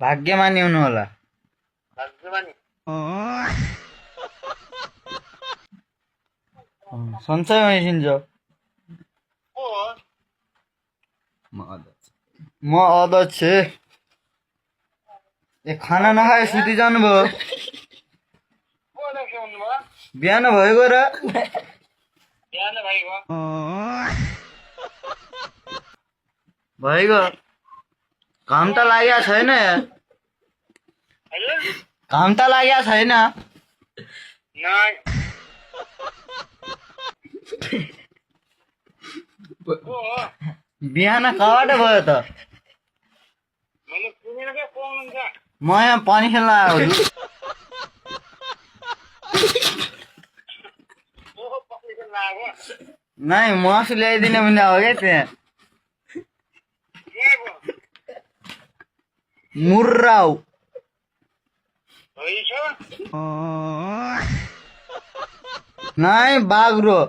भाग्यमानी हुनु होला। सन्चै मैसिन्छ। म अध्यक्ष। ए खाना नखाए सुति जानुभयो। बिहान भएको र भइगयो। घाम त लागेको छैन यार। घाम त लागेको छैन। बिहान कबाट भयो त? म यहाँ पानी खेल्न आएको छु। नै मासु ल्याइदिने पनि हो क्या त्यहाँ। मुर्राउ नै बाग्रो।